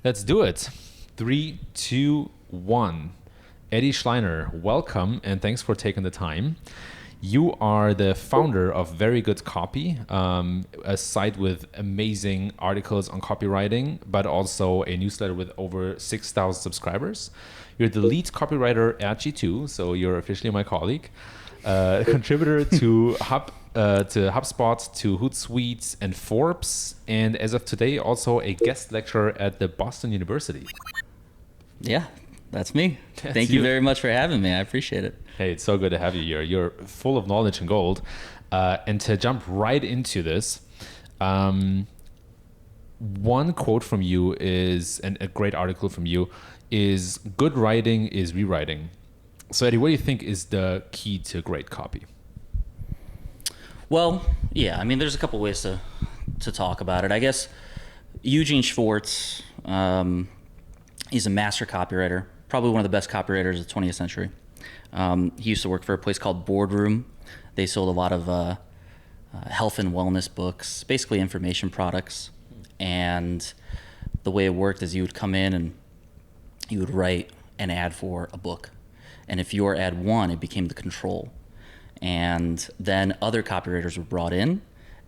Let's do it. 3, 2, 1. Eddie Shleyner, welcome and thanks for taking the time. You are the founder of Very Good Copy, a site with amazing articles on copywriting, but also a newsletter with over 6,000 subscribers. You're the lead copywriter at G2, so you're officially my colleague. A contributor to HubSpot, to Hootsuite and Forbes, and as of today, also a guest lecturer at the Boston University. Yeah, that's me. Thank you very much for having me. I appreciate it. Hey, it's so good to have you here. You're full of knowledge and gold. And to jump right into this, one quote from you is, and a great article from you, is good writing is rewriting. So Eddie, what do you think is the key to great copy? Well, yeah, I mean, there's a couple ways to talk about it. I guess Eugene Schwartz, he's a master copywriter, probably one of the best copywriters of the 20th century. He used to work for a place called Boardroom. They sold a lot of health and wellness books, basically information products. And the way it worked is you would come in and you would write an ad for a book. And if your ad won, it became the control. And then other copywriters were brought in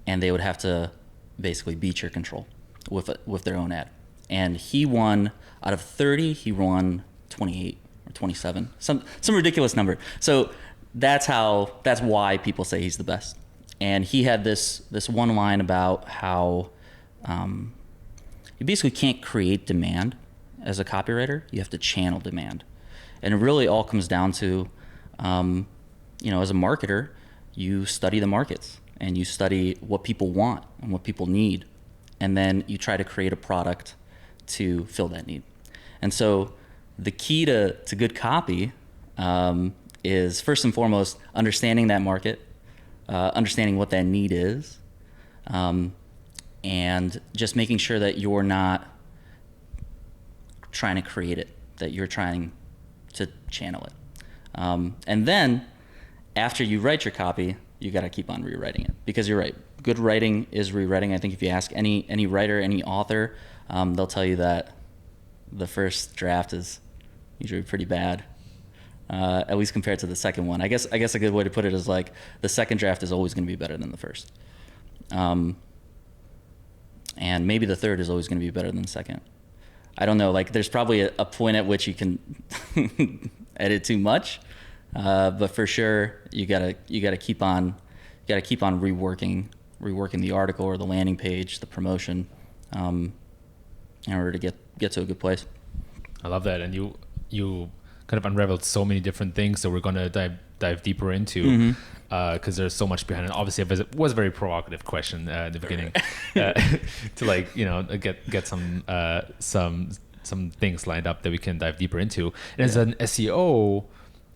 and they would have to basically beat your control with their own ad. And he won, out of 30, he won 28 or 27, some ridiculous number. So that's why people say he's the best. And he had this one line about how you basically can't create demand as a copywriter. You have to channel demand. And it really all comes down to, as a marketer, you study the markets and you study what people want and what people need. And then you try to create a product to fill that need. And so the key to good copy is, first and foremost, understanding that market, understanding what that need is, and just making sure that you're not trying to create it, that you're trying to channel it. And then after you write your copy, you got to keep on rewriting it, because you're right. Good writing is rewriting. I think if you ask any writer, any author, they'll tell you that the first draft is usually pretty bad, at least compared to the second one. I guess a good way to put it is like the second draft is always going to be better than the first. And maybe the third is always going to be better than the second. I don't know. Like, there's probably a point at which you can edit too much, but for sure you gotta keep on reworking the article or the landing page, the promotion, in order to get to a good place. I love that, and you kind of unraveled so many different things that we're going to dive deeper into, because there's so much behind it. Obviously, it was a very provocative question in the beginning, to get some things lined up that we can dive deeper into. And as an SEO,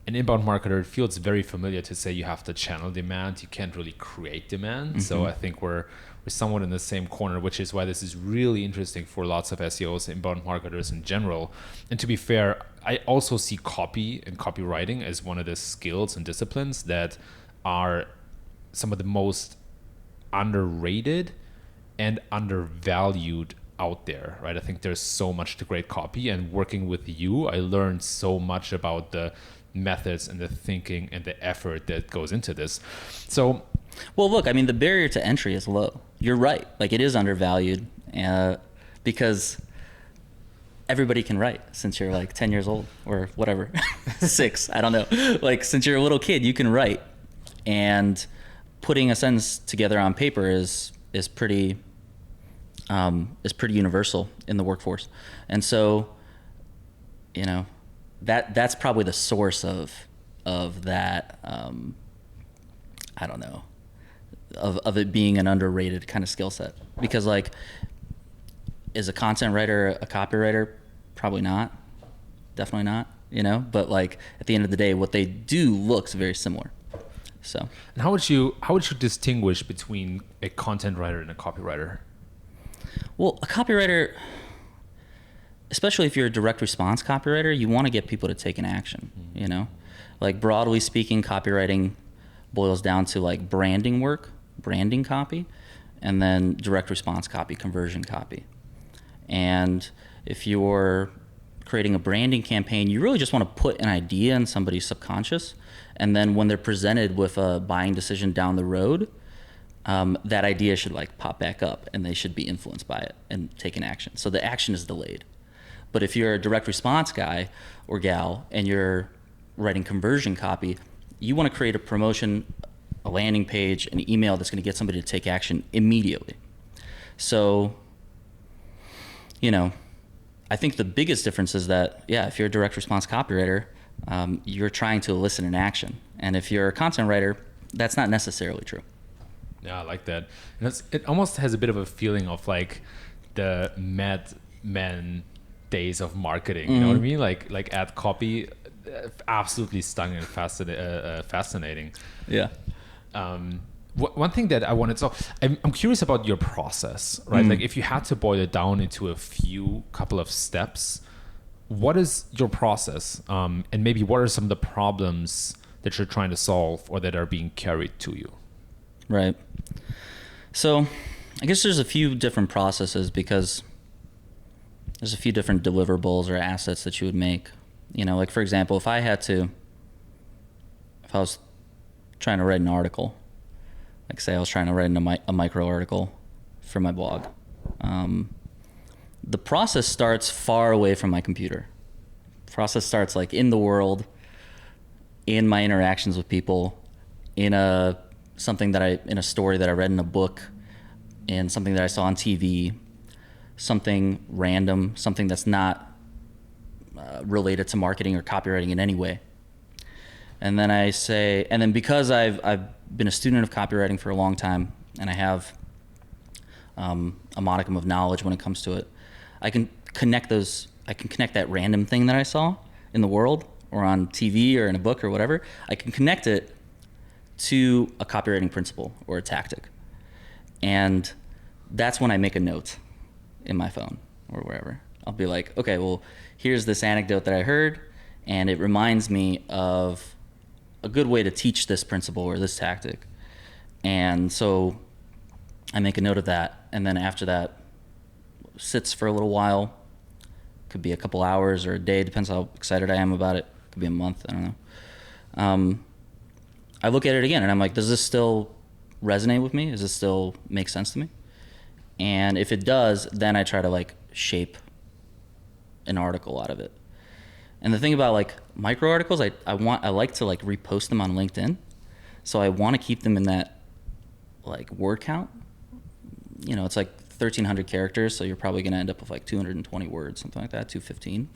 an inbound marketer, it feels very familiar to say you have to channel demand. You can't really create demand. Mm-hmm. So I think we're somewhat in the same corner, which is why this is really interesting for lots of SEOs, inbound marketers in general. And to be fair, I also see copy and copywriting as one of the skills and disciplines that are some of the most underrated and undervalued out there, right? I think there's so much to great copy, and working with you, I learned so much about the methods and the thinking and the effort that goes into this. So, well, look, I mean, the barrier to entry is low. You're right. Like, it is undervalued, because everybody can write since you're like 10 years old or whatever, 6, I don't know. Like, since you're a little kid, you can write, and putting a sentence together on paper is pretty universal in the workforce. And so, that's probably the source of that, I don't know, of it being an underrated kind of skill set. Because, like, is a content writer a copywriter? Probably not. Definitely not, but like at the end of the day, what they do looks very similar. So, and how would you distinguish between a content writer and a copywriter? Well, a copywriter, especially if you're a direct response copywriter, you want to get people to take an action, Like, broadly speaking, copywriting boils down to like branding work, branding copy, and then direct response copy, conversion copy. And If you're creating a branding campaign, you really just want to put an idea in somebody's subconscious, and then when they're presented with a buying decision down the road, that idea should like pop back up and they should be influenced by it and take an action. So the action is delayed. But if you're a direct response guy or gal and you're writing conversion copy, you want to create a promotion, a landing page, an email that's going to get somebody to take action immediately. So, you know, I think the biggest difference is that, yeah, if you're a direct response copywriter, you're trying to elicit an action. And if you're a content writer, that's not necessarily true. Yeah, I like that. And it almost has a bit of a feeling of like the Mad Men days of marketing. You know what I mean? Like ad copy, absolutely stunning and fascinating. Yeah. One thing that I wanted to, I'm curious about your process, right? Like if you had to boil it down into couple of steps, what is your process? And maybe what are some of the problems that you're trying to solve or that are being carried to you? Right. So I guess there's a few different processes because there's a few different deliverables or assets that you would make. You know, like for example, if I was trying to write an article, like say I was trying to write a micro article for my blog, the process starts far away from my computer. The process starts like in the world, in my interactions with people, in a story that I read in a book, in something that I saw on TV, something random, something that's not related to marketing or copywriting in any way. And then because I've been a student of copywriting for a long time and I have a modicum of knowledge when it comes to it, I can connect that random thing that I saw in the world or on TV or in a book or whatever. I can connect it to a copywriting principle or a tactic. And that's when I make a note in my phone or wherever. I'll be like, okay, well, here's this anecdote that I heard, and it reminds me of a good way to teach this principle or this tactic. And so I make a note of that, and then after that, sits for a little while. Could be a couple hours or a day, depends how excited I am about it. Could be a month, I don't know. I look at it again and I'm like, does this still resonate with me? Does this still make sense to me? And if it does, then I try to like shape an article out of it. And the thing about like micro articles, I like to like repost them on LinkedIn. So I want to keep them in that like word count. You know, it's like 1,300 characters, so you're probably going to end up with like 220 words, something like that, 215.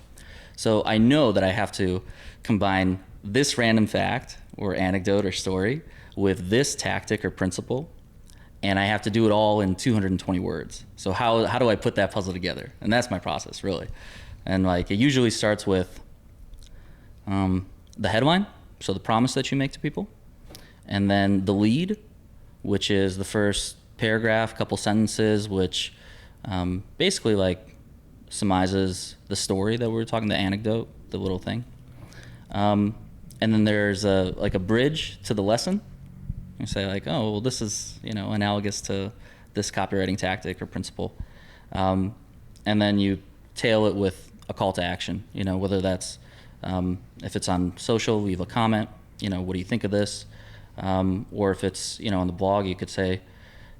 So I know that I have to combine this random fact or anecdote or story with this tactic or principle, and I have to do it all in 220 words. So how do I put that puzzle together? And that's my process, really. And like it usually starts with the headline, so the promise that you make to people, and then the lead, which is the first paragraph, couple sentences, which basically like surmises the story that we were talking, the anecdote, the little thing. And then there's a bridge to the lesson. You say like, oh, well, this is, you know, analogous to this copywriting tactic or principle. And then you tail it with a call to action, you know, whether that's, if it's on social, leave a comment, you know, what do you think of this? Or if it's, you know, on the blog, you could say,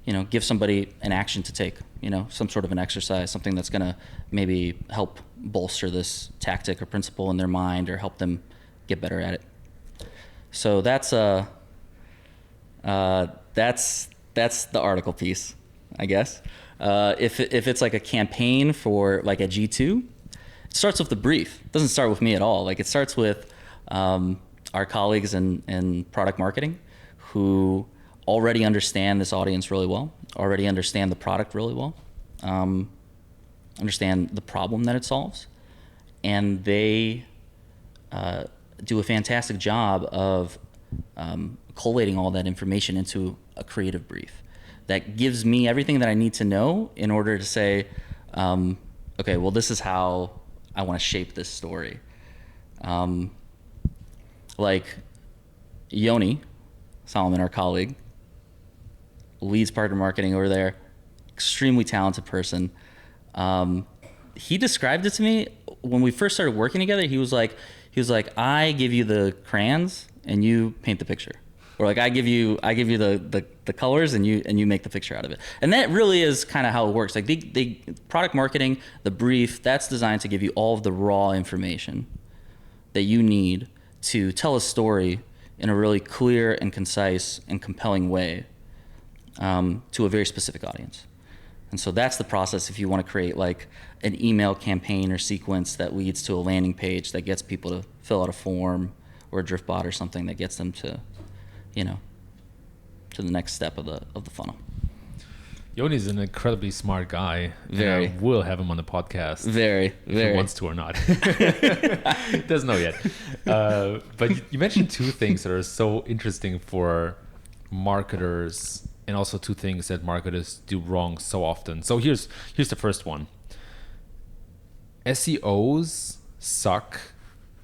you know, give somebody an action to take, you know, some sort of an exercise, something that's going to maybe help bolster this tactic or principle in their mind or help them get better at it. So that's the article piece, I guess. If it's like a campaign for like a G2, it starts with the brief. It doesn't start with me at all. Like it starts with our colleagues in product marketing who already understand this audience really well, already understand the product really well, understand the problem that it solves, and they do a fantastic job of collating all that information into a creative brief that gives me everything that I need to know in order to say, okay, well, this is how I want to shape this story. Like Yoni Solomon, our colleague, leads partner marketing over there, extremely talented person, he described it to me when we first started working together. He was like, I give you the crayons and you paint the picture, or like I give you the colors and you make the picture out of it. And that really is kind of how it works. Like the product marketing, the brief, that's designed to give you all of the raw information that you need to tell a story in a really clear and concise and compelling way to a very specific audience. And so that's the process if you want to create like an email campaign or sequence that leads to a landing page that gets people to fill out a form, or a drift bot or something that gets them to, to the next step of the funnel. Yoni is an incredibly smart guy. Very. And I will have him on the podcast. Very. If he wants to or not. Doesn't know yet. But you mentioned two things that are so interesting for marketers, and also two things that marketers do wrong so often. So here's the first one. SEOs suck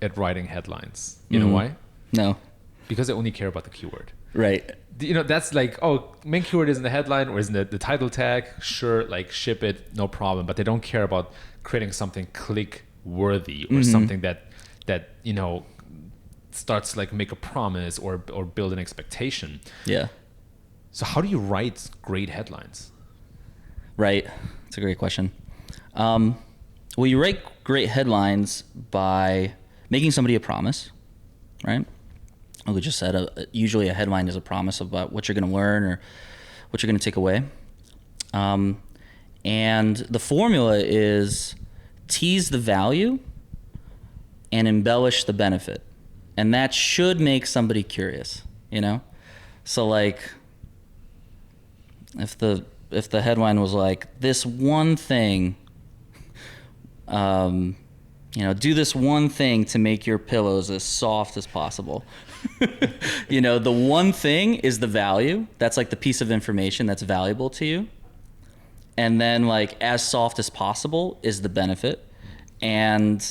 at writing headlines. You know why? No. Because they only care about the keyword. Right. That's like, main keyword is in the headline or is in the title tag. Sure, like ship it, no problem. But they don't care about creating something click worthy or something that starts like make a promise or build an expectation. Yeah. So how do you write great headlines? Right. That's a great question. Well, you write great headlines by making somebody a promise, right? Like we just said, usually a headline is a promise about what you're going to learn or what you're going to take away. And the formula is tease the value and embellish the benefit. And that should make somebody curious, So like if the headline was like, this one thing, do this one thing to make your pillows as soft as possible. The one thing is the value. That's like the piece of information that's valuable to you. And then like as soft as possible is the benefit. And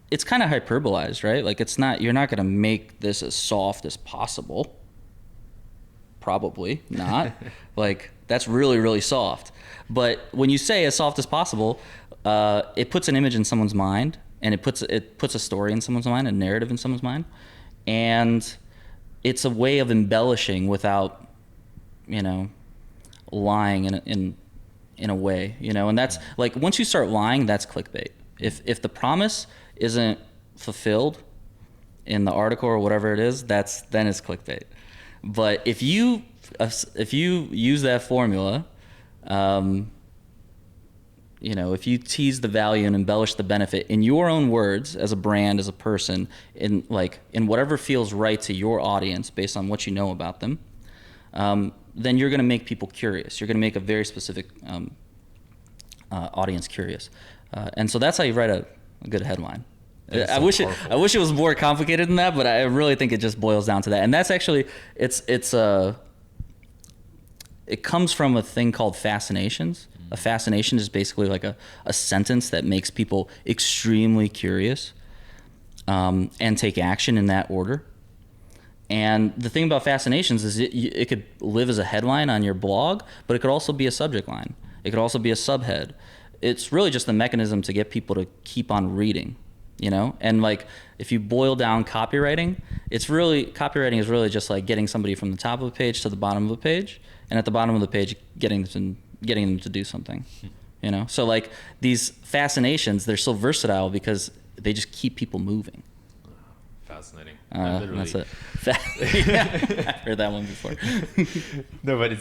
it's kind of hyperbolized, right? Like you're not going to make this as soft as possible. Probably not. Like that's really, really soft. But when you say as soft as possible, it puts an image in someone's mind, and it puts a story in someone's mind, a narrative in someone's mind, and it's a way of embellishing without, lying in a way, and that's like once you start lying, that's clickbait. If the promise isn't fulfilled in the article or whatever it is, then it's clickbait. But if you use that formula, if you tease the value and embellish the benefit in your own words as a brand, as a person, in whatever feels right to your audience based on what you know about them, then you're going to make people curious. You're going to make a very specific audience curious. And so that's how you write a good headline. I wish it was more complicated than that, but I really think it just boils down to that. And that's actually it comes from a thing called fascinations. A fascination is basically like a sentence that makes people extremely curious and take action in that order. And the thing about fascinations is it could live as a headline on your blog, but it could also be a subject line. It could also be a subhead. It's really just a mechanism to get people to keep on reading, And like if you boil down copywriting, copywriting is really just like getting somebody from the top of a page to the bottom of a page, and at the bottom of the page getting them to do something, So like these fascinations, they're so versatile because they just keep people moving. Fascinating. That's it. I've heard that one before. No, but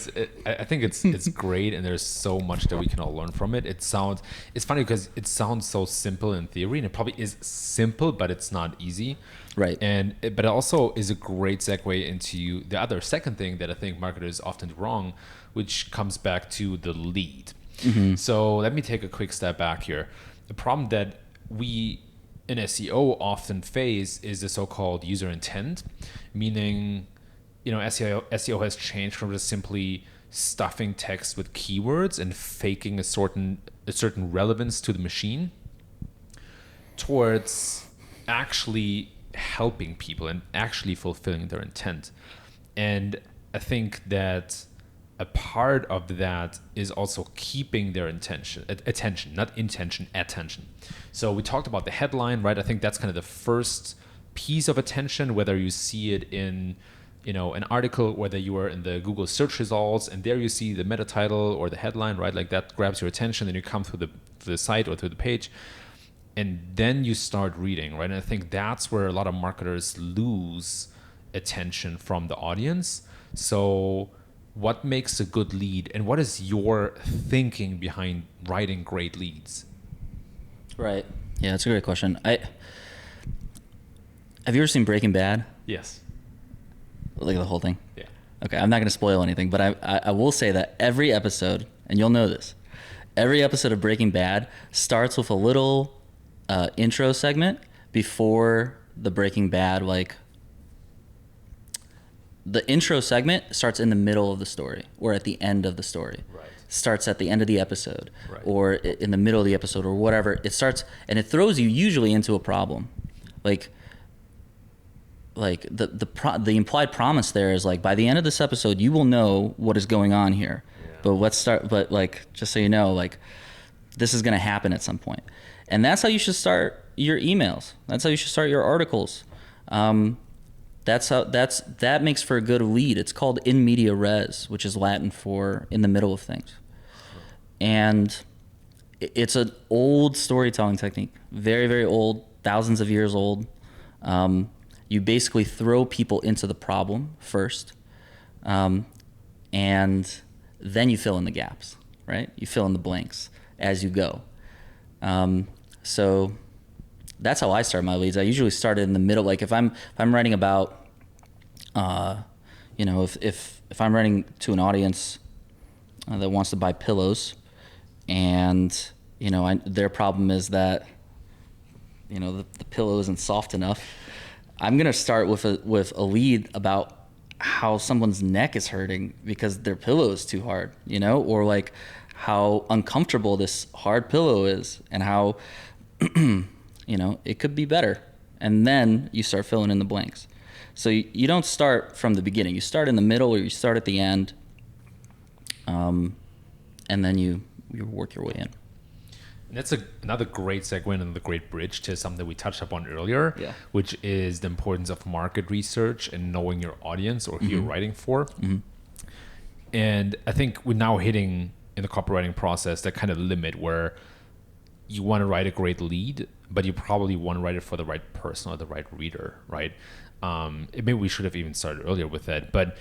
I think it's great, and there's so much that we can all learn from it. It's funny because it sounds so simple in theory, and it probably is simple, but it's not easy. Right. But it also is a great segue into the other second thing that I think marketers often do wrong, which comes back to the lead. Mm-hmm. So let me take a quick step back here. The problem that we in SEO often face is the so-called user intent, meaning, SEO has changed from just simply stuffing text with keywords and faking a certain relevance to the machine towards actually helping people and actually fulfilling their intent. And I think that a part of that is also keeping their attention, not intention, attention. So we talked about the headline, right? I think that's kind of the first piece of attention, whether you see it in, an article, whether you are in the Google search results and there you see the meta title or the headline, right? Like that grabs your attention, then you come through the site or through the page, and then you start reading, right? And I think that's where a lot of marketers lose attention from the audience. So what makes a good lead, and what is your thinking behind writing great leads? Right. Yeah, that's a great question. Have you ever seen Breaking Bad? Yes. Like the whole thing? Yeah. Okay, I'm not going to spoil anything, but I will say that every episode, and you'll know this, every episode of Breaking Bad starts with a little intro segment before the Breaking Bad, the intro segment starts in the middle of the story or at the end of the story. Right. Starts at the end of the episode, right, or in the middle of the episode or whatever. It starts, and it throws you usually into a problem. Like the implied promise there is like, by the end of this episode, you will know what is going on here. Yeah. But just so you know, like, this is going to happen at some point. And that's how you should start your emails. That's how you should start your articles. That makes for a good lead. It's called in media res, which is Latin for in the middle of things. And it's an old storytelling technique, very, very old, thousands of years old. You basically throw people into the problem first, and then you fill in the gaps, right? You fill in the blanks as you go. So that's how I start my leads. I usually start in the middle. Like if I'm writing about, if I'm writing to an audience that wants to buy pillows, and their problem is that the pillow isn't soft enough, I'm gonna start with a lead about how someone's neck is hurting because their pillow is too hard, or like how uncomfortable this hard pillow is and how it could be better. And then you start filling in the blanks. So you don't start from the beginning. You start in the middle or you start at the end, and then you work your way in. And that's another great segue and another great bridge to something we touched upon earlier, yeah, which is the importance of market research and knowing your audience or who you're writing for. Mm-hmm. And I think we're now hitting in the copywriting process that kind of limit where you want to write a great lead, but you probably want to write it for the right person or the right reader, right? Maybe we should have even started earlier with that. But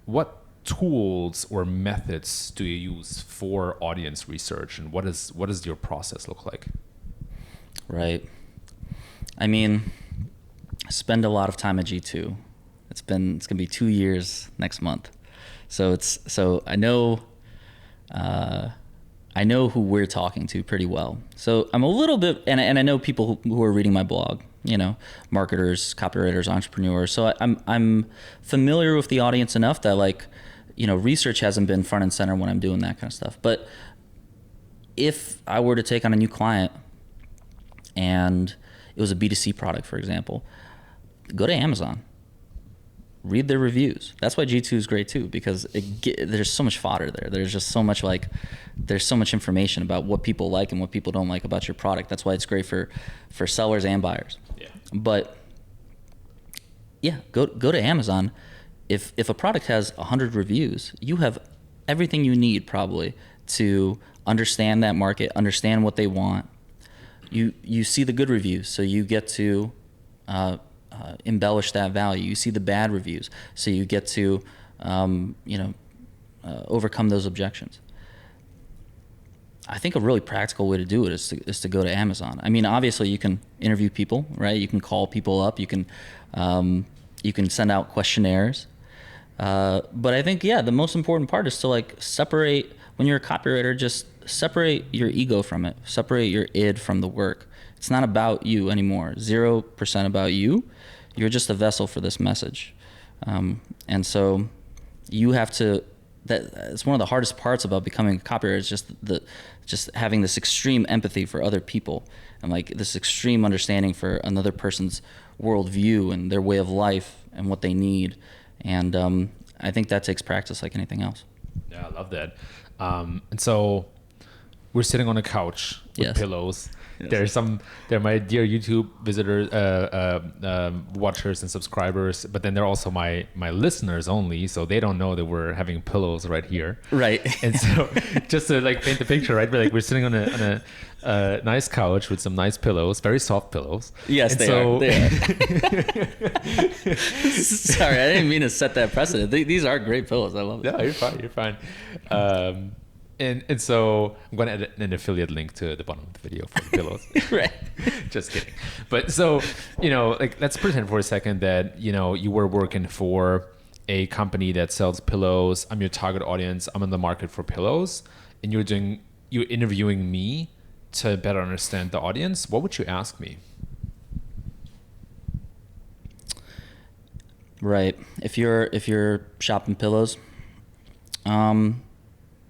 what tools or methods do you use for audience research, and what does your process look like? Right. I mean, I spend a lot of time at G2. It's gonna be 2 years next month, so I know who we're talking to pretty well. So I'm a little bit, and I know people who are reading my blog, marketers, copywriters, entrepreneurs. So I'm familiar with the audience enough that research hasn't been front and center when I'm doing that kind of stuff. But if I were to take on a new client and it was a B2C product, for example, go to Amazon. Read their reviews. That's why G2 is great too, because there's so much fodder there. There's just so much there's so much information about what people like and what people don't like about your product. That's why it's great for sellers and buyers. Yeah. But yeah, go to Amazon. If a product has 100 reviews, you have everything you need probably to understand that market, understand what they want. You see the good reviews, so you get to embellish that value. You see the bad reviews, so you get to overcome those objections. I think a really practical way to do it is to go to Amazon. I mean, obviously you can interview people, right? You can call people up. You can send out questionnaires. But I think, the most important part is to separate, when you're a copywriter, just separate your ego from it. Separate your id from the work. It's not about you anymore. 0% about you. You're just a vessel for this message. And so you have to, it's one of the hardest parts about becoming a copywriter is just having this extreme empathy for other people and this extreme understanding for another person's worldview and their way of life and what they need. And I think that takes practice like anything else. Yeah, I love that. And so we're sitting on a couch with Yes. pillows. Yes. They're my dear YouTube visitors, watchers and subscribers, but then they're also my listeners only, so they don't know that we're having pillows right here. Right. And so just to like paint the picture, right? We're sitting on a nice couch with some nice pillows, very soft pillows. Yes, and they so, are. They are. Sorry, I didn't mean to set that precedent. These are great pillows. I love it. No, you're fine. You're fine. And so I'm going to add an affiliate link to the bottom of the video for the pillows. Right. Just kidding. But so, like let's pretend for a second that, you were working for a company that sells pillows. I'm your target audience. I'm in the market for pillows. And you're interviewing me to better understand the audience. What would you ask me? Right. If you're shopping pillows,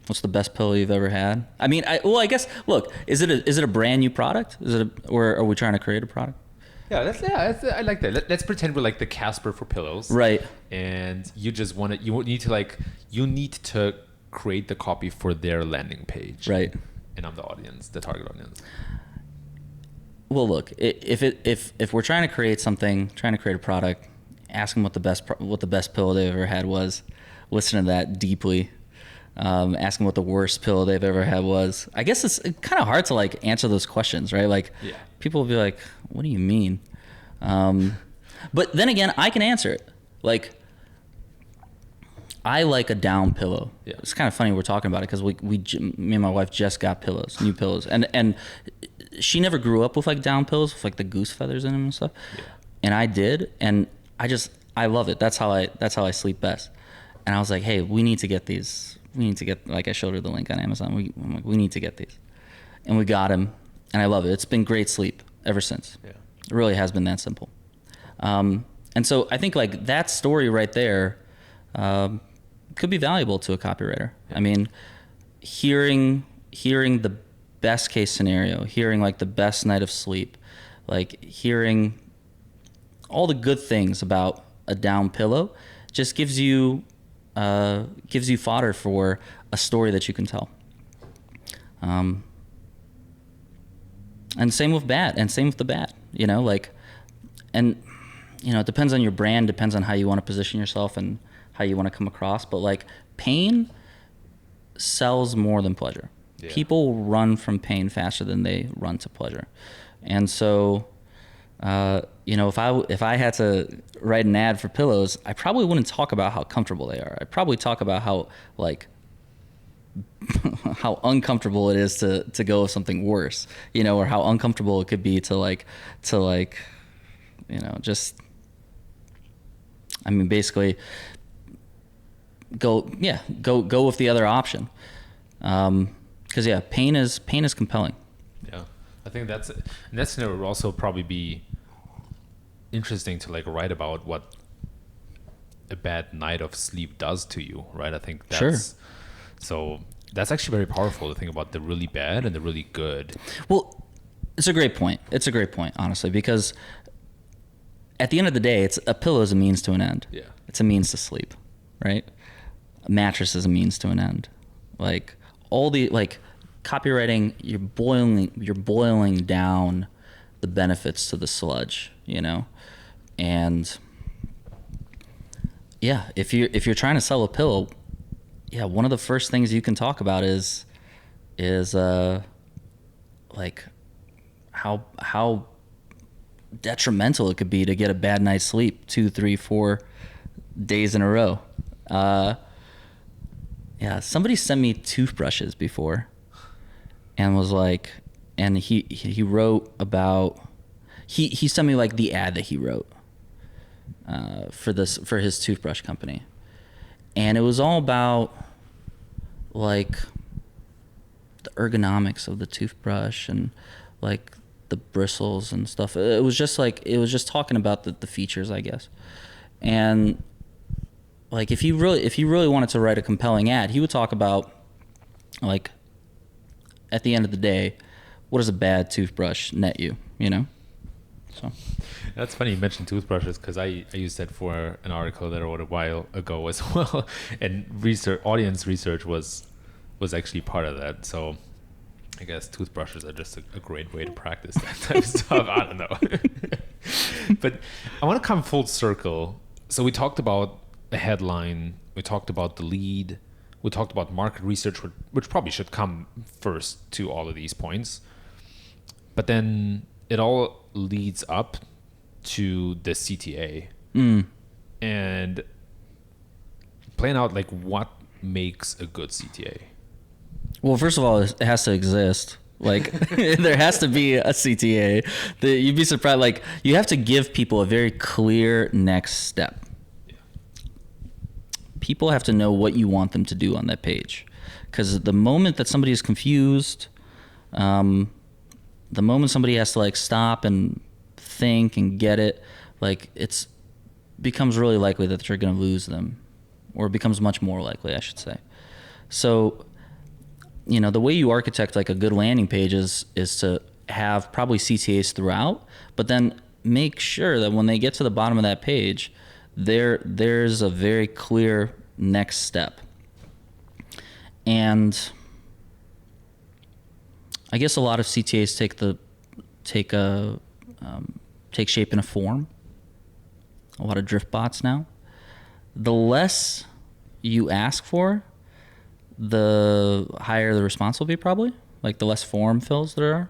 what's the best pillow you've ever had? I mean, I guess. Look, is it a brand new product? Or are we trying to create a product? Yeah, I like that. Let's pretend we're like the Casper for pillows, Right. And you just want to. You need to create the copy for their landing page, Right. And I'm the audience, the target audience. Well, look, if we're trying to create something, trying to create a product, ask them what the best pillow they've ever had was. Listen to that deeply. Ask them what the worst pillow they've ever had was. I guess it's kind of hard to like answer those questions, right? Like, yeah. People will be like, "What do you mean?" But then again, I can answer it. Like, I like a down pillow. Yeah. It's kind of funny we're talking about it because me and my wife just got new pillows, and she never grew up with like down pillows with like the goose feathers in them and stuff, and I did, and I love it. That's how I sleep best. And I was like, hey, we need to get these. We need to get, like I showed her the link on Amazon. I'm like, we need to get these, and we got them, and I love it. It's been great sleep ever since. Yeah. It really has been that simple. And so I think like that story right there could be valuable to a copywriter. Yeah. I mean, hearing the best case scenario, hearing like the best night of sleep, like hearing all the good things about a down pillow, just gives you fodder for a story that you can tell. And same with the bad, it depends on your brand, depends on how you want to position yourself and how you want to come across. But like pain sells more than pleasure. Yeah. People run from pain faster than they run to pleasure. And so, if I had to write an ad for pillows, I probably wouldn't talk about how comfortable they are. I'd probably talk about how how uncomfortable it is to go with something worse, or how uncomfortable it could be to basically go with the other option. Because pain is compelling. Yeah, I think that scenario would also probably be interesting to like write about what a bad night of sleep does to you, right? I think that's sure. So that's actually very powerful to think about the really bad and the really good. Well, it's a great point. Honestly, because at the end of the day, a pillow is a means to an end. Yeah, it's a means to sleep, right? A mattress is a means to an end. Like all the copywriting, you're boiling down the benefits to the sludge, and if you're trying to sell a pillow, one of the first things you can talk about is how detrimental it could be to get a bad night's sleep 2, 3, 4 days in a row. Somebody sent me toothbrushes before and was like, and he wrote about, he sent me like the ad that he wrote for his toothbrush company. And it was all about like the ergonomics of the toothbrush and like the bristles and stuff. It was just talking about the features, I guess. And like if you really wanted to write a compelling ad, he would talk about like at the end of the day, what does a bad toothbrush net you, So That's funny you mentioned toothbrushes, because I used that for an article that I wrote a while ago as well, and audience research was actually part of that. So I guess toothbrushes are just a great way to practice that type of stuff. I don't know. But I want to come full circle. So we talked about the headline, we talked about the lead, we talked about market research, which probably should come first to all of these points. But then it all leads up to the CTA. And playing out like what makes a good CTA. Well, first of all, it has to exist. Like, there has to be a CTA. You'd be surprised. Like, you have to give people a very clear next step. Yeah. People have to know what you want them to do on that page. Because the moment that somebody is confused, the moment somebody has to like stop and think and get it, like it's becomes really likely that you're going to lose them, or it becomes much more likely, I should say. So, you know, the way you architect like a good landing page is to have probably CTAs throughout, but then make sure that when they get to the bottom of that page, there's a very clear next step. And I guess a lot of CTAs take shape in a form. A lot of drift bots now. The less you ask for, the higher the response will be, probably. Like the less form fills there are.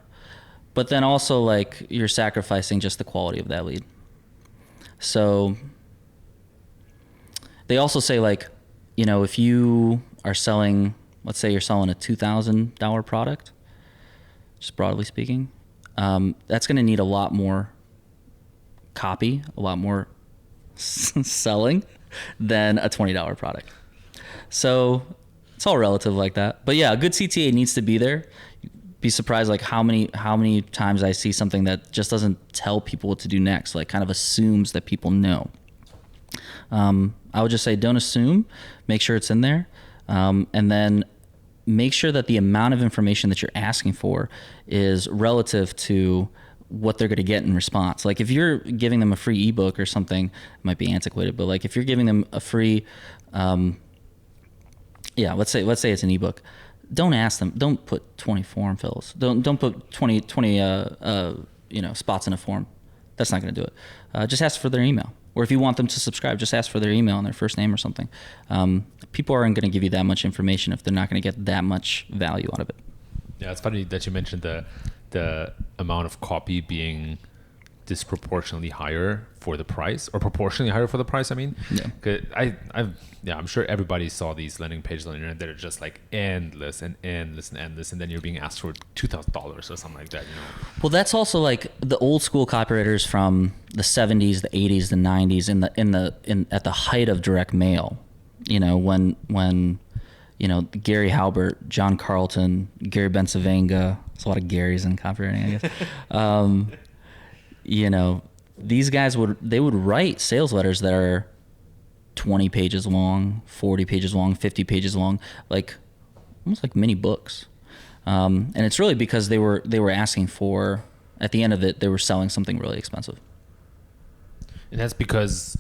But then also like you're sacrificing just the quality of that lead. So they also say, like, you know, if you are selling, let's say you're selling a $2,000 product, just broadly speaking, that's going to need a lot more copy, a lot more selling than a $20 product. So it's all relative like that. But yeah, a good CTA needs to be there. You'd be surprised like how many times I see something that just doesn't tell people what to do next, like kind of assumes that people know. I would just say don't assume, make sure it's in there, and then make sure that the amount of information that you're asking for is relative to what they're going to get in response. Like if you're giving them a free ebook or something, it might be antiquated, but like if you're giving them a free, let's say it's an ebook. Don't ask them. Don't put 20 form fills. Don't put 20 spots in a form. That's not going to do it. Just ask for their email. Or if you want them to subscribe, just ask for their email and their first name or something. People aren't going to give you that much information if they're not going to get that much value out of it. Yeah, it's funny that you mentioned the amount of copy being disproportionately higher for the price, or proportionally higher for the price. I mean, yeah, I'm sure everybody saw these landing pages on the internet that are just like endless and endless and endless, and then you're being asked for $2,000 or something like that. You know. Well, that's also like the old school copywriters from the 70s, the 80s, the 90s, at the height of direct mail. You know, when you know, Gary Halbert, John Carlton, Gary Bencivenga. There's a lot of Garys in copywriting, I guess. You know, these guys would write sales letters that are 20 pages long, 40 pages long, 50 pages long, like almost like mini books. And it's really because they were asking for, at the end of it, they were selling something really expensive. And that's because,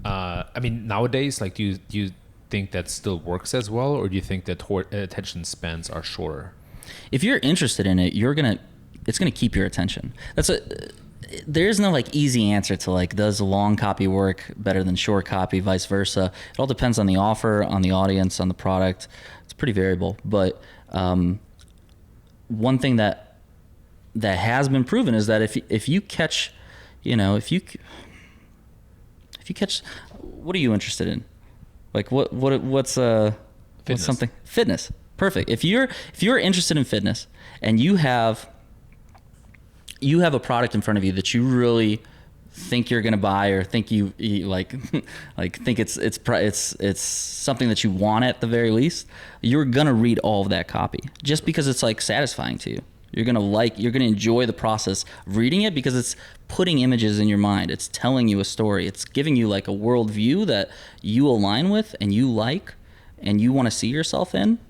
I mean, nowadays, like, do you think that still works as well, or do you think that attention spans are shorter? If you're interested in it, it's gonna keep your attention. There is no like easy answer to like, does long copy work better than short copy, vice versa. It all depends on the offer, on the audience, on the product. It's pretty variable. But one thing that has been proven is that if you catch, you know, if you catch, what are you interested in? Like what's something? Fitness. Perfect. If you're interested in fitness and you have a product in front of you that you really think you're going to buy, or think you like think it's something that you want at the very least, you're going to read all of that copy just because it's like satisfying to you. You're going to enjoy the process of reading it because it's putting images in your mind. It's telling you a story. It's giving you like a worldview that you align with and you like and you want to see yourself in.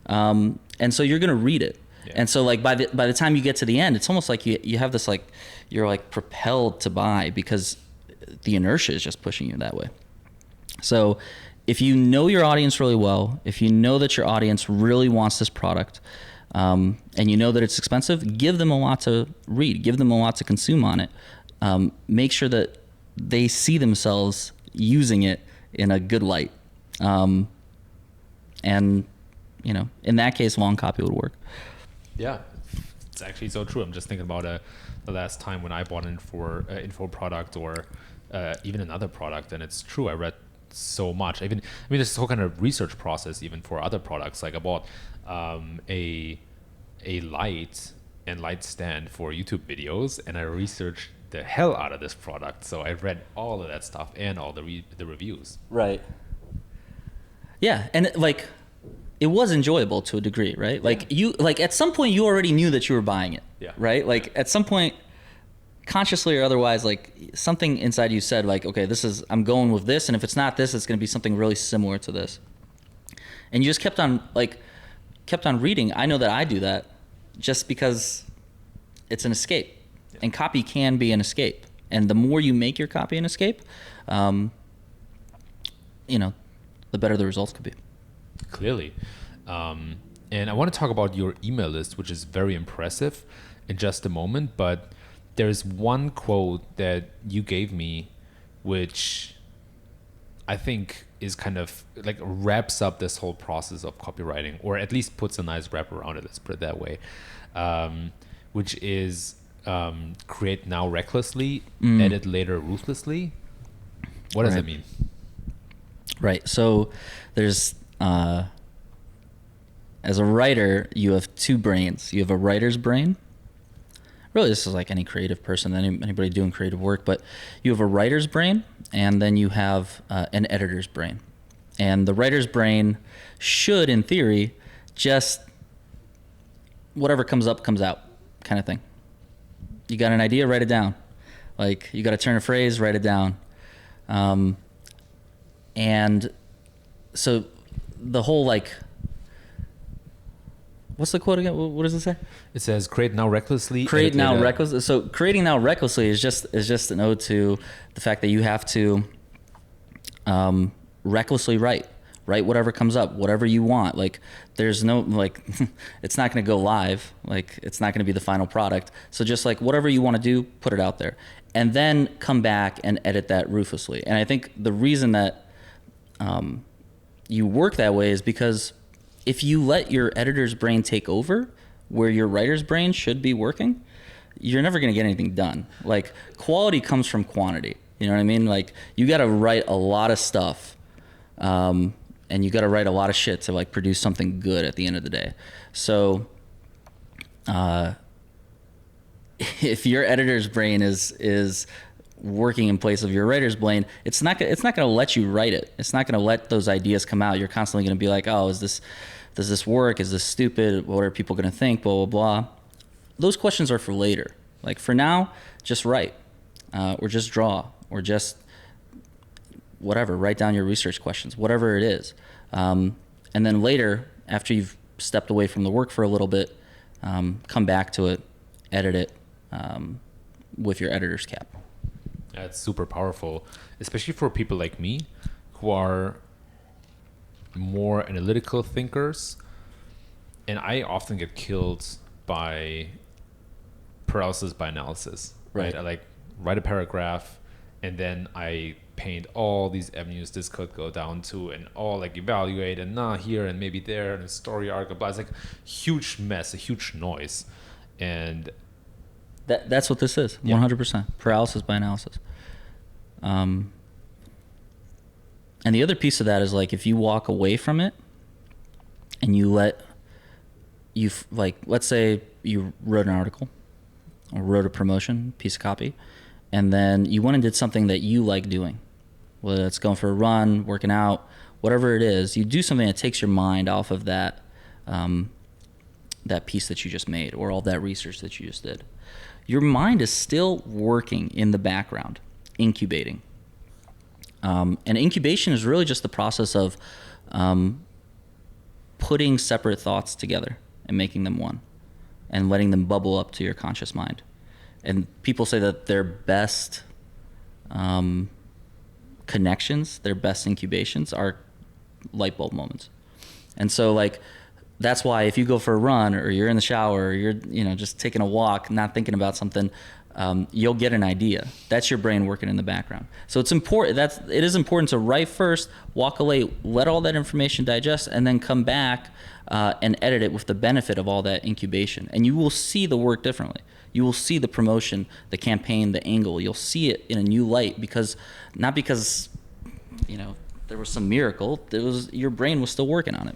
And so you're going to read it. Yeah. And so like by the time you get to the end, it's almost like you have this like you're like propelled to buy because the inertia is just pushing you that way. So if you know your audience really well, if you know that your audience really wants this product, and you know that it's expensive, give them a lot to read, give them a lot to consume on it. Make sure that they see themselves using it in a good light. And, you know, in that case, long copy would work. Yeah, it's actually so true. I'm just thinking about the last time when I bought an info product or even another product, and it's true. I read so much. I mean, this whole kind of research process, even for other products. Like I bought a light and light stand for YouTube videos, and I researched the hell out of this product. So I read all of that stuff and all the reviews. Right. Yeah, and like it was enjoyable to a degree, right? Yeah. Like at some point you already knew that you were buying it. Yeah. Right? Like at some point, consciously or otherwise, like something inside you said like, okay, I'm going with this, and if it's not this, it's going to be something really similar to this. And you just kept on reading. I know that I do that just because it's an escape. Yeah. And copy can be an escape. And the more you make your copy an escape, you know, the better the results could be. Clearly. And I want to talk about your email list, which is very impressive in just a moment. But there's one quote that you gave me, which I think is kind of like wraps up this whole process of copywriting, or at least puts a nice wrap around it, let's put it that way, which is create now recklessly, edit later ruthlessly. What does that mean? Right. So there's, as a writer, you have two brains. You have a writer's brain. Really, this is like any creative person, anybody doing creative work, but you have a writer's brain, and then you have an editor's brain. And the writer's brain should, in theory, just whatever comes up, comes out kind of thing. You got an idea, write it down. Like, you got to turn a phrase, write it down. And so the whole like, what's the quote again? What does it say? It says create now recklessly. Create now recklessly. So creating now recklessly is just an ode to the fact that you have to recklessly write whatever comes up, whatever you want. Like there's no like, it's not going to go live. Like it's not going to be the final product. So just like whatever you want to do, put it out there, and then come back and edit that ruthlessly. And I think the reason that you work that way is because if you let your editor's brain take over where your writer's brain should be working, you're never going to get anything done. Like quality comes from quantity. You know what I mean? Like you got to write a lot of stuff, and you got to write a lot of shit to like produce something good at the end of the day. So, if your editor's brain is working in place of your writer's brain, it's not going to let you write it. It's not going to let those ideas come out. You're constantly going to be like, oh, does this work? Is this stupid? What are people going to think? Blah, blah, blah. Those questions are for later. Like for now, just write, or just draw, or just whatever, write down your research questions, whatever it is. And then later, after you've stepped away from the work for a little bit, come back to it, edit it, with your editor's cap. That's super powerful, especially for people like me who are more analytical thinkers. And I often get killed by paralysis by analysis, right? I like write a paragraph and then I paint all these avenues this could go down to, and all like evaluate and here and maybe there and a story arc, blah. It's like a huge mess, a huge noise. And that's what this is. 100% paralysis by analysis. And the other piece of that is like, if you walk away from it and you let's say you wrote an article or wrote a promotion piece of copy, and then you went and did something that you like doing, whether it's going for a run, working out, whatever it is, you do something that takes your mind off of that, that piece that you just made or all that research that you just did. Your mind is still working in the background, incubating. And incubation is really just the process of putting separate thoughts together and making them one. and letting them bubble up to your conscious mind. And people say that their best connections, their best incubations are light bulb moments. And so like, that's why if you go for a run or you're in the shower or you're, just taking a walk, not thinking about something, you'll get an idea. That's your brain working in the background. So it's important. It is important to write first, walk away, let all that information digest, and then come back and edit it with the benefit of all that incubation. And you will see the work differently. You will see the promotion, the campaign, the angle. You'll see it in a new light not because there was some miracle. Your brain was still working on it.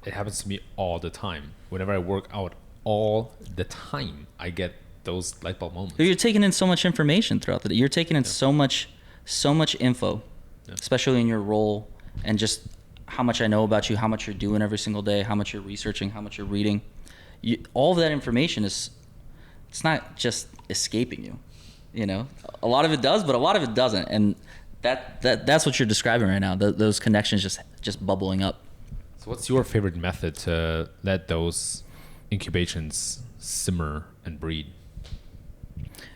It happens to me all the time. Whenever I work out, all the time, I get those light bulb moments. You're taking in so much information throughout the day. You're taking in so much info, especially in your role, and just how much I know about you, how much you're doing every single day, how much you're researching, how much you're reading. All of that information it's not just escaping you. A lot of it does, but a lot of it doesn't. And that's what you're describing right now. Those connections just bubbling up. So what's your favorite method to let those incubations simmer and breed?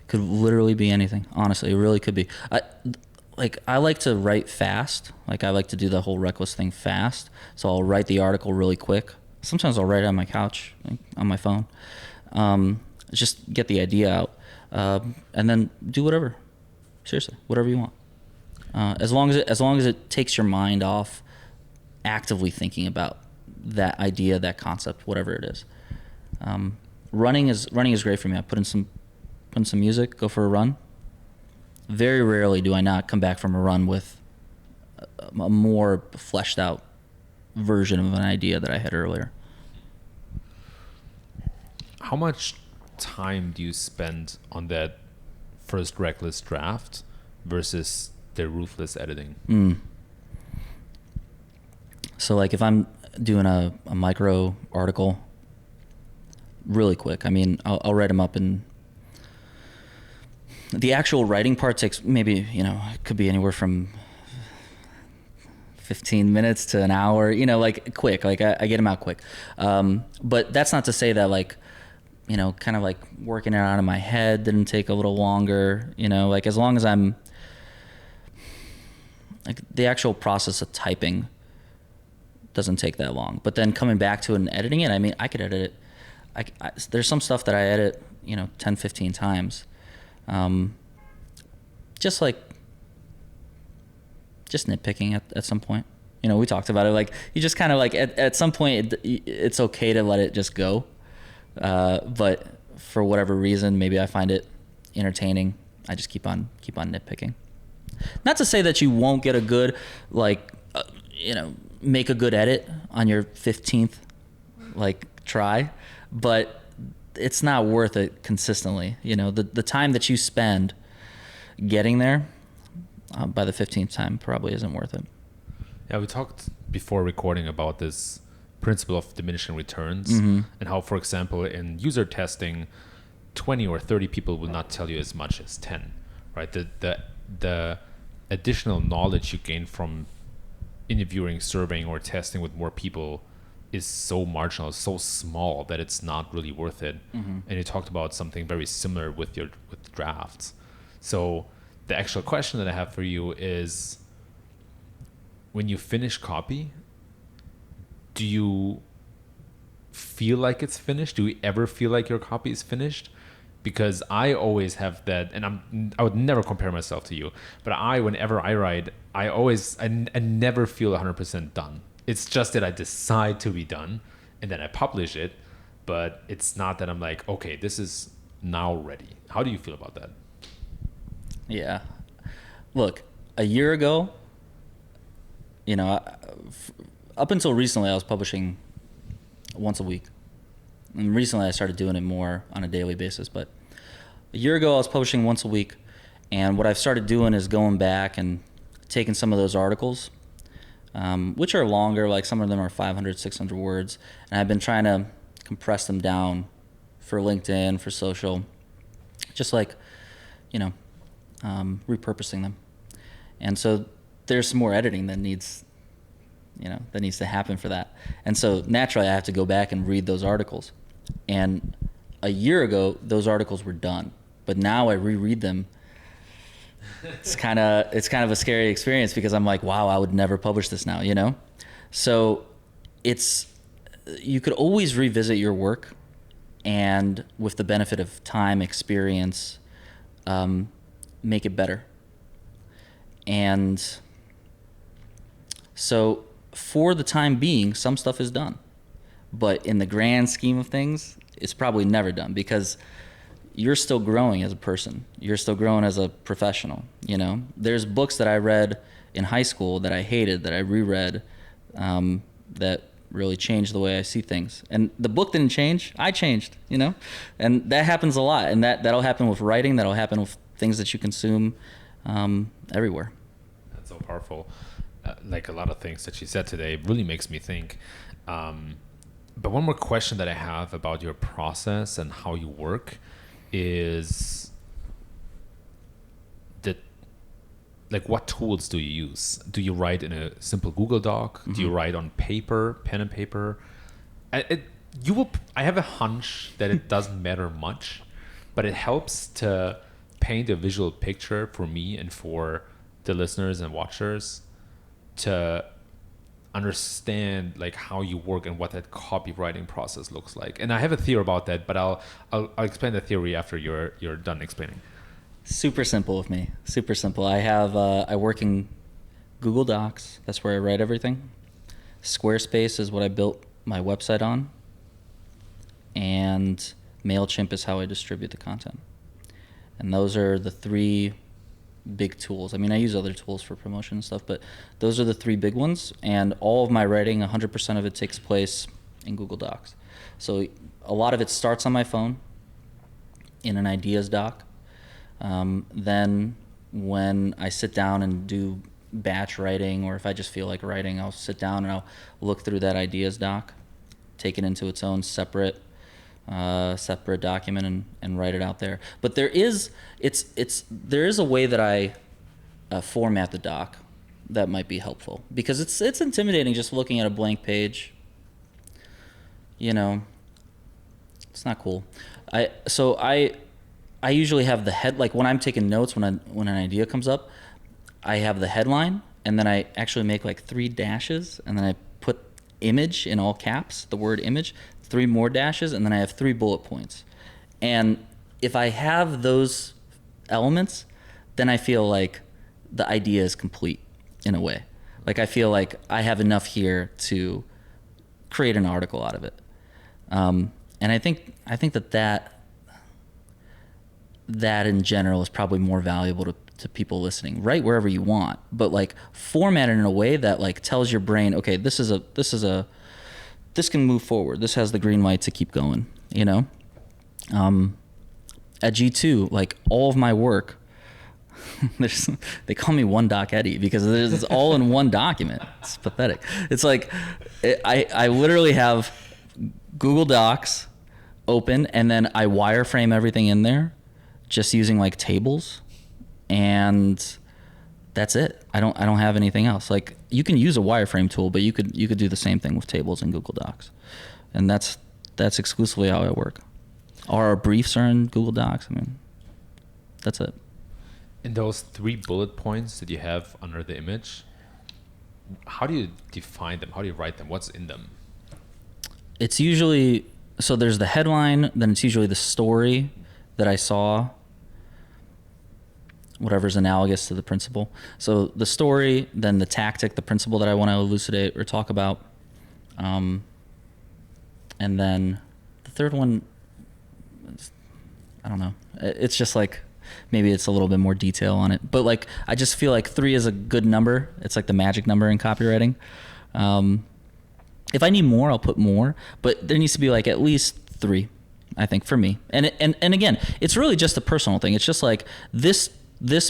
Could literally be anything. Honestly, it really could be. I like to write fast. Like I like to do the whole reckless thing fast. So I'll write the article really quick. Sometimes I'll write it on my couch, on my phone. Just get the idea out, and then do whatever. Seriously, whatever you want. As long as it takes your mind off actively thinking about that idea, that concept, whatever it is. Running is great for me. I put in some music, go for a run. Very rarely do I not come back from a run with a more fleshed out version of an idea that I had earlier. How much time do you spend on that first reckless draft versus the ruthless editing? So like if I'm doing a micro article, really quick. I mean, I'll write them up, and the actual writing part takes maybe, it could be anywhere from 15 minutes to an hour, like quick, like I get them out quick. But that's not to say that like, kind of like working it out in my head didn't take a little longer, like as long as I'm like the actual process of typing doesn't take that long. But then coming back to it and editing it, I mean, I could edit it. There's some stuff that I edit, 10, 15 times. Just nitpicking at some point. We talked about it. Like you just kind of like at some point it's okay to let it just go. But for whatever reason, maybe I find it entertaining. I just keep on nitpicking. Not to say that you won't get a good, make a good edit on your 15th, try, but it's not worth it consistently. The time that you spend getting there by the 15th time probably isn't worth it. Yeah, we talked before recording about this principle of diminishing returns, and how, for example, in user testing, 20 or 30 people will not tell you as much as 10, right? The additional knowledge you gain from interviewing, surveying, or testing with more people is so marginal, so small that it's not really worth it. And you talked about something very similar with drafts. So the actual question that I have for you is, when you finish copy, do you feel like it's finished? Do you ever feel like your copy is finished? Because I always have that, and I would never compare myself to you, but whenever I write, I never feel 100% done. It's just that I decide to be done, and then I publish it, but it's not that I'm like, okay, this is now ready. How do you feel about that? Yeah. Look, a year ago, up until recently, I was publishing once a week. And recently I started doing it more on a daily basis. But a year ago I was publishing once a week. And what I've started doing is going back and taking some of those articles, which are longer, like some of them are 500, 600 words. And I've been trying to compress them down for LinkedIn, for social, just repurposing them. And so there's some more editing that needs to happen for that. And so naturally I have to go back and read those articles. And a year ago, those articles were done, but now I reread them. It's kind of a scary experience because I'm like, wow, I would never publish this now, you know? So you could always revisit your work, and with the benefit of time, experience, make it better. And so for the time being, some stuff is done. But in the grand scheme of things, it's probably never done because you're still growing as a person. You're still growing as a professional, you know? There's books that I read in high school that I hated, that I reread, that really changed the way I see things. And the book didn't change, I changed, you know? And that happens a lot. And that'll happen with writing, that'll happen with things that you consume everywhere. That's so powerful. Like a lot of things that you said today really makes me think. But one more question that I have about your process and how you work is that, like, what tools do you use? Do you write in a simple Google Doc? Mm-hmm. Do you write on paper, pen and paper? I have a hunch that it doesn't matter much, but it helps to paint a visual picture for me and for the listeners and watchers to understand like how you work and what that copywriting process looks like. And I have a theory about that, but I'll explain the theory after you're done explaining. Super simple with me. Super simple. I work in Google Docs. That's where I write everything. Squarespace is what I built my website on. And MailChimp is how I distribute the content. And those are the three big tools. I mean, I use other tools for promotion and stuff, but those are the three big ones. And all of my writing, 100% of it takes place in Google Docs. So a lot of it starts on my phone in an ideas doc. Then when I sit down and do batch writing, or if I just feel like writing, I'll sit down and I'll look through that ideas doc, take it into its own separate document and write it out there. But there is a way that I format the doc that might be helpful, because it's intimidating just looking at a blank page. You know, it's not cool. I usually have the head, like when I'm taking notes, when an idea comes up, I have the headline, and then I actually make like 3 dashes, and then I put image in all caps, the word image, 3 more dashes, and then I have 3 bullet points. And if I have those elements, then I feel like the idea is complete in a way. Like I feel like I have enough here to create an article out of it. And I think that in general is probably more valuable to people listening. Write wherever you want, but like format it in a way that like tells your brain, okay, this can move forward. This has the green light to keep going, you know? At G2, like all of my work, they call me One Doc Eddie because it's all in one document. It's pathetic. It's like, I literally have Google Docs open, and then I wireframe everything in there just using like tables, and that's it. I don't have anything else. Like you can use a wireframe tool, but you could do the same thing with tables in Google Docs, and that's exclusively how I work. Our briefs are in Google Docs. I mean, that's it. In those 3 bullet points that you have under the image, how do you define them? How do you write them? What's in them? It's usually, so there's the headline, then it's usually the story that I saw, whatever's analogous to the principle. So the story, then the tactic, the principle that I want to elucidate or talk about. And then the third one, I don't know. It's just like, maybe it's a little bit more detail on it. But like, I just feel like 3 is a good number. It's like the magic number in copywriting. If I need more, I'll put more. But there needs to be like at least 3, I think, for me. And again, it's really just a personal thing. It's just like this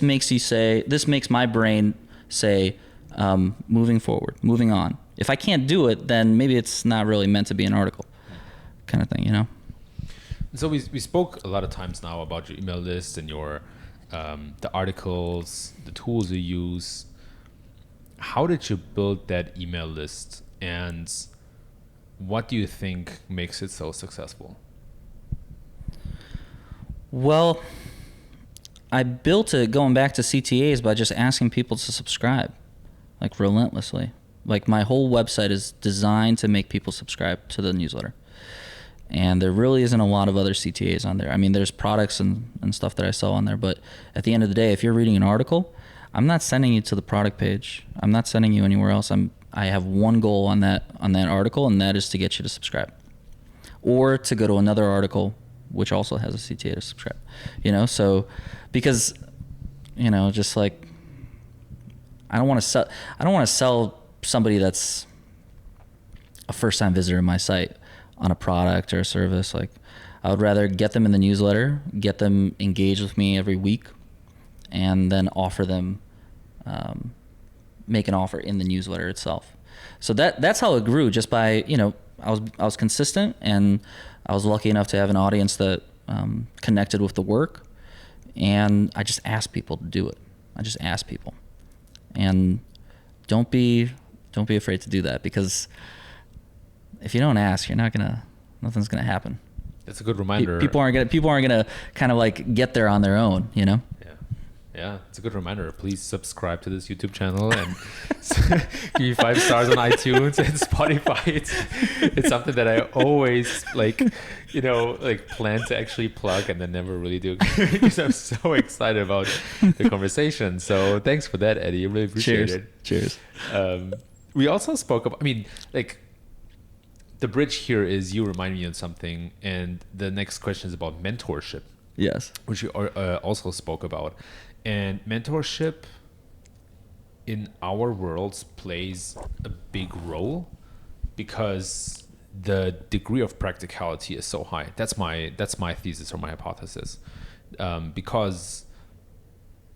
makes my brain say, moving forward, moving on. If I can't do it, then maybe it's not really meant to be an article, kind of thing, you know? So we spoke a lot of times now about your email list and your the articles, the tools you use. How did you build that email list, and what do you think makes it so successful? Well, I built it going back to CTAs by just asking people to subscribe, like relentlessly. Like my whole website is designed to make people subscribe to the newsletter. And there really isn't a lot of other CTAs on there. I mean, there's products and stuff that I sell on there, but at the end of the day, if you're reading an article, I'm not sending you to the product page. I'm not sending you anywhere else. I have one goal on that article, and that is to get you to subscribe, or to go to another article which also has a CTA to subscribe. So because just like I don't want to sell somebody that's a first-time visitor to my site on a product or a service. Like, I would rather get them in the newsletter, get them engaged with me every week, and then offer them, make an offer in the newsletter itself. So that's how it grew, just by, I was consistent, and I was lucky enough to have an audience that connected with the work, and I just asked people to do it. I just asked people, and don't be afraid to do that, because if you don't ask, nothing's gonna happen. That's a good reminder. People aren't gonna kind of like get there on their own, Yeah, it's a good reminder. Please subscribe to this YouTube channel and give me 5 stars on iTunes and Spotify. It's something that I always plan to actually plug and then never really do, because I'm so excited about the conversation. So thanks for that, Eddie. I really appreciate it. Cheers. We also spoke about, the bridge here is you remind me of something, and the next question is about mentorship. Yes. Which you also spoke about. And mentorship in our worlds plays a big role because the degree of practicality is so high. That's my thesis or my hypothesis. Because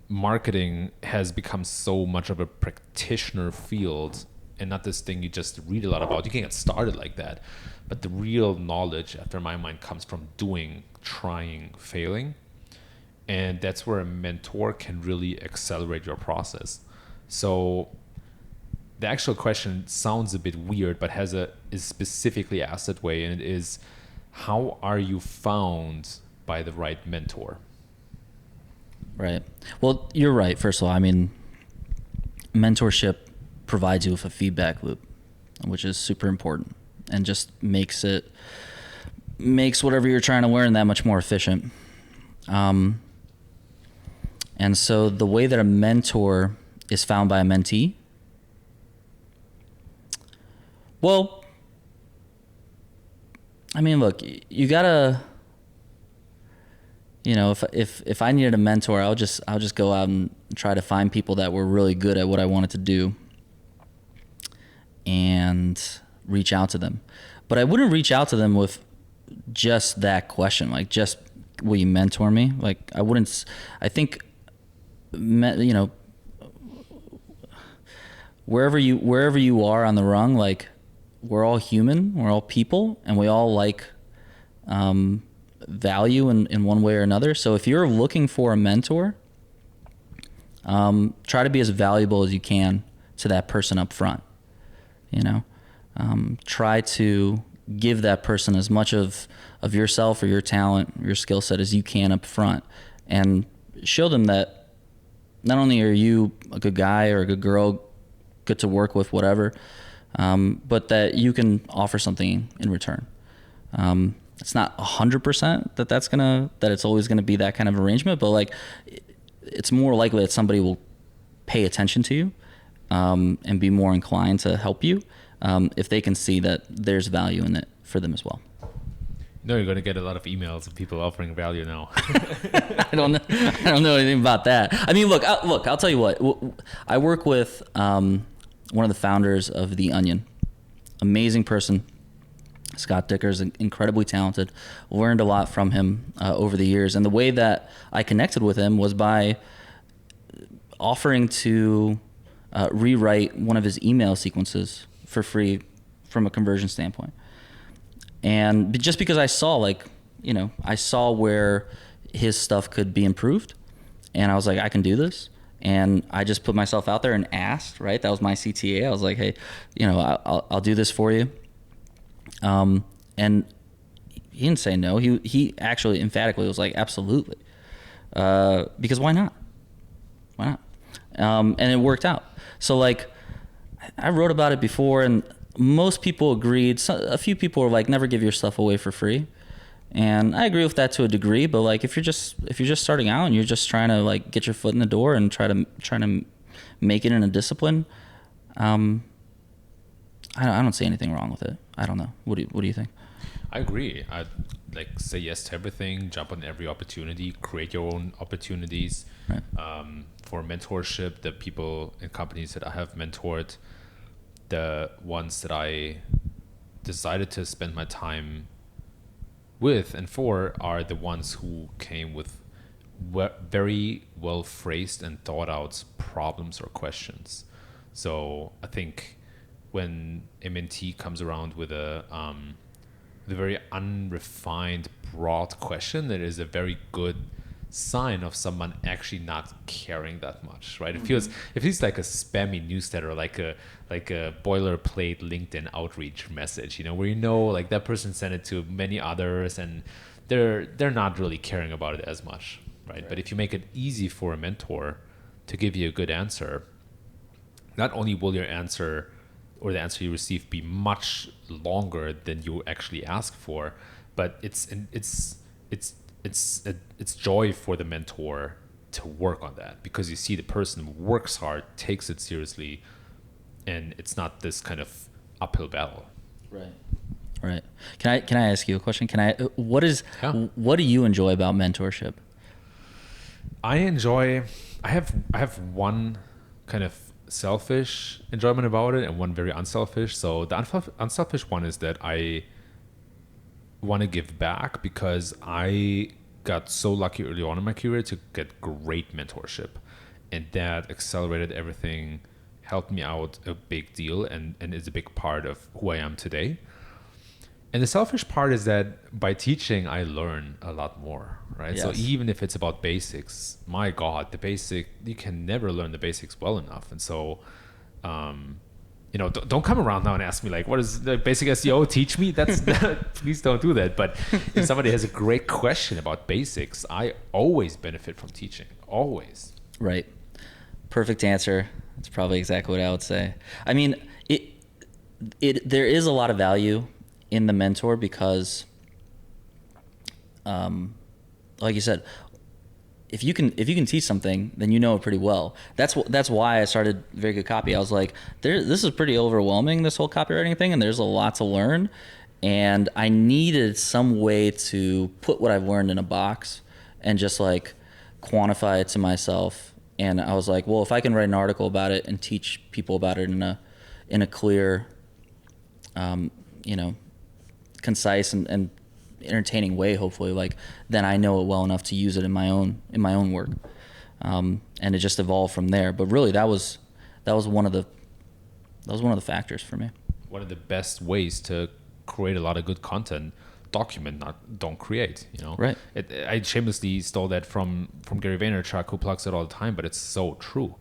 marketing has become so much of a practitioner field and not this thing you just read a lot about. You can get started like that. But the real knowledge, after my mind, comes from doing, trying, failing. And that's where a mentor can really accelerate your process. So the actual question sounds a bit weird, but is specifically asked that way, and it is, how are you found by the right mentor? Right. Well, you're right. First of all, mentorship provides you with a feedback loop, which is super important, and just makes whatever you're trying to learn that much more efficient. And so the way that a mentor is found by a mentee, well, look, you gotta, if I needed a mentor, I'll just go out and try to find people that were really good at what I wanted to do and reach out to them. But I wouldn't reach out to them with just that question, like, just, will you mentor me? Like, I think, wherever you are on the rung, like, we're all human, we're all people, and we all like value in one way or another. So if you're looking for a mentor, try to be as valuable as you can to that person up front. Try to give that person as much of yourself or your talent, your skill set as you can up front, and show them that not only are you a good guy or a good girl, good to work with, whatever, but that you can offer something in return. It's not 100% that it's always gonna be that kind of arrangement, but like, it's more likely that somebody will pay attention to you and be more inclined to help you if they can see that there's value in it for them as well. No, you're going to get a lot of emails of people offering value now. I don't know anything about that. Look, I'll tell you what. I work with one of the founders of The Onion. Amazing person. Scott Dicker's incredibly talented. Learned a lot from him over the years. And the way that I connected with him was by offering to rewrite one of his email sequences for free from a conversion standpoint. And just because I saw I saw where his stuff could be improved, and I was like, I can do this. And I just put myself out there and asked, right? That was my CTA. I was like, hey, I'll do this for you. And he didn't say no. He actually emphatically was like, absolutely. Because why not? Why not? And it worked out. So like, I wrote about it before, and most people agreed. A few people were like, never give your stuff away for free. And I agree with that to a degree, but like if you're just starting out and you're just trying to like get your foot in the door and try to make it in a discipline, I don't see anything wrong with it. I don't know. What do you think? I agree. I like say yes to everything, jump on every opportunity, create your own opportunities. Right. For mentorship, the people and companies that I have mentored, the ones that I decided to spend my time with and for are the ones who came with very well phrased and thought out problems or questions. So I think when a mentee comes around with a very unrefined, broad question, that is a very good sign of someone actually not caring that much, right? It feels like a spammy newsletter, like a boilerplate LinkedIn outreach message, where like that person sent it to many others and they're not really caring about it as much, right? But if you make it easy for a mentor to give you a good answer, not only will your answer or the answer you receive be much longer than you actually ask for, but it's joy for the mentor to work on that, because you see the person works hard, takes it seriously, and it's not this kind of uphill battle. Right. Can I ask you a question? What do you enjoy about mentorship? I have one kind of selfish enjoyment about it and one very unselfish. So the unselfish one is that I want to give back, because I got so lucky early on in my career to get great mentorship, and that accelerated everything, helped me out a big deal, and is a big part of who I am today. And the selfish part is that by teaching, I learn a lot more, right? Yes. So even if it's about basics, my God, you can never learn the basics well enough. And so, don't come around now and ask me like, what is the basic SEO? Teach me. Please don't do that. But if somebody has a great question about basics, I always benefit from teaching, always. Right. Perfect answer. That's probably exactly what I would say. I mean, there is a lot of value in the mentor because, like you said, if you can teach something, then you know it pretty well. That's why I started Very Good Copy. I was like, this is pretty overwhelming, this whole copywriting thing, and there's a lot to learn, and I needed some way to put what I've learned in a box and just like quantify it to myself. And I was like, well, if I can write an article about it and teach people about it in a clear, concise and entertaining way, hopefully, like, then I know it well enough to use it in my own work, and it just evolved from there. But really, that was one of the factors for me. One of the best ways to create a lot of good content: document, don't create. Right. I shamelessly stole that from Gary Vaynerchuk, who plugs it all the time, but it's so true.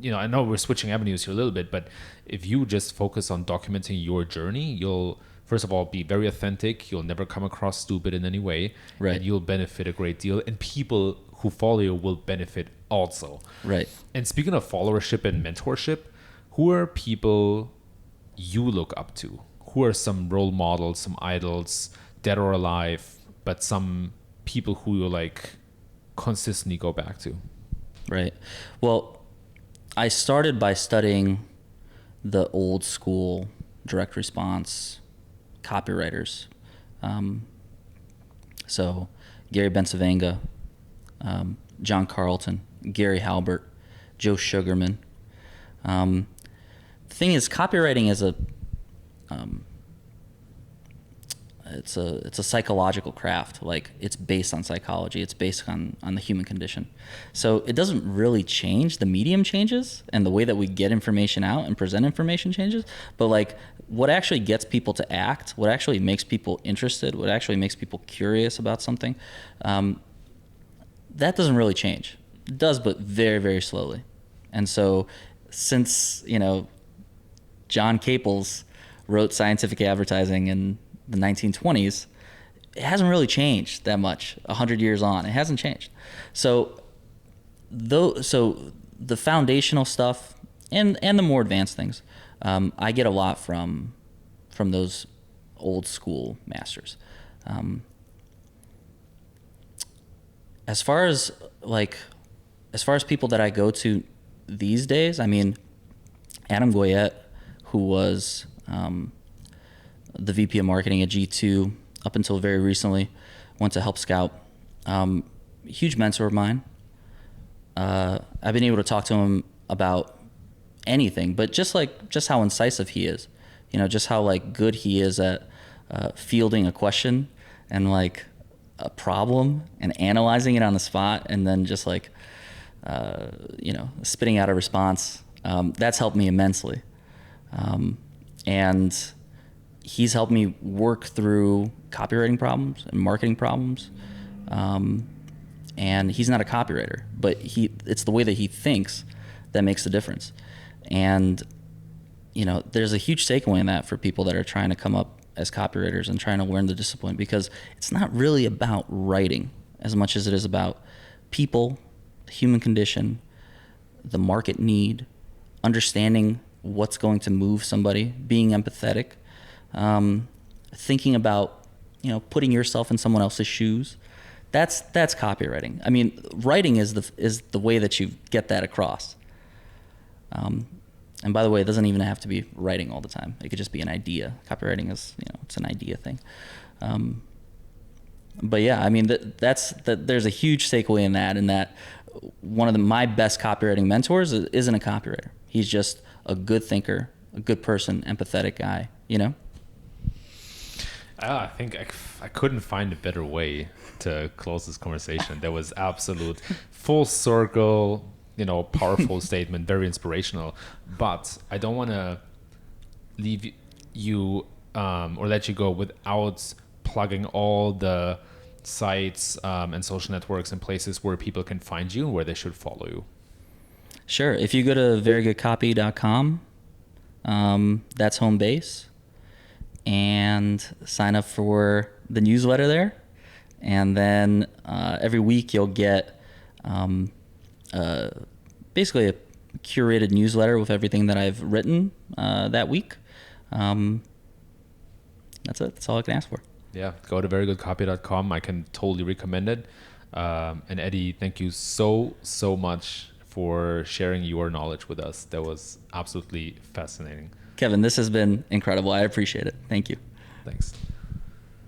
I know we're switching avenues here a little bit, but if you just focus on documenting your journey, you'll first of all be very authentic. You'll never come across stupid in any way, right? And you'll benefit a great deal, and people who follow you will benefit also, right? And speaking of followership and mentorship, who are people you look up to? Who are some role models, some idols, dead or alive, but some people who you like consistently go back to? Right. Well, I started by studying the old school direct response copywriters. So Gary Bencivenga, John Carlton, Gary Halbert, Joe Sugarman. The thing is, copywriting is it's a psychological craft. Like, it's based on psychology. It's based on the human condition. So it doesn't really change. The medium changes and the way that we get information out and present information changes. But like, what actually gets people to act, what actually makes people interested, what actually makes people curious about something, that doesn't really change. It does, but very, very slowly. And so since, John Caples wrote Scientific Advertising in the 1920s, it hasn't really changed that much. 100 years on, it hasn't changed. So the foundational stuff and the more advanced things, I get a lot from those old school masters. As far as people that I go to these days, I mean, Adam Goyette, who was the VP of marketing at G2 up until very recently, went to Help Scout. Huge mentor of mine. I've been able to talk to him about anything, but just how incisive he is, just how like good he is at fielding a question and like a problem and analyzing it on the spot, and then just like spitting out a response. That's helped me immensely, and he's helped me work through copywriting problems and marketing problems. And he's not a copywriter, but it's the way that he thinks that makes the difference. And, there's a huge takeaway in that for people that are trying to come up as copywriters and trying to learn the discipline, because it's not really about writing as much as it is about people, the human condition, the market need, understanding what's going to move somebody, being empathetic, thinking about, putting yourself in someone else's shoes. That's copywriting. I mean, writing is the way that you get that across. And by the way, it doesn't even have to be writing all the time. It could just be an idea. Copywriting is, it's an idea thing. But yeah, I mean, there's a huge takeaway in that one of my best copywriting mentors isn't a copywriter. He's just a good thinker, a good person, empathetic guy, I think I couldn't find a better way to close this conversation. There was absolute full circle, powerful statement, very inspirational. But I don't want to leave you or let you go without plugging all the sites and social networks and places where people can find you and where they should follow you. Sure. If you go to verygoodcopy.com, that's home base, and sign up for the newsletter there. And then every week you'll get basically a curated newsletter with everything that I've written that week. That's it. That's all I can ask for. Yeah, go to verygoodcopy.com. I can totally recommend it. And Eddie, thank you so much for sharing your knowledge with us. That was absolutely fascinating. Kevin, this has been incredible. I appreciate it. Thank you. Thanks.